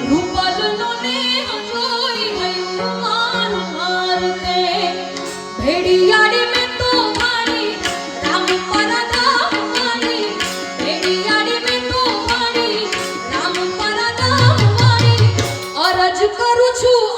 રૂપલનો ને જોઈ ગયું મારું મારતે ભેડિયાડી મેં તો મારી રામ પરધામ મારી ભેડિયાડી મેં તો મારી રામ પરધામ મારી અરજ કરું છું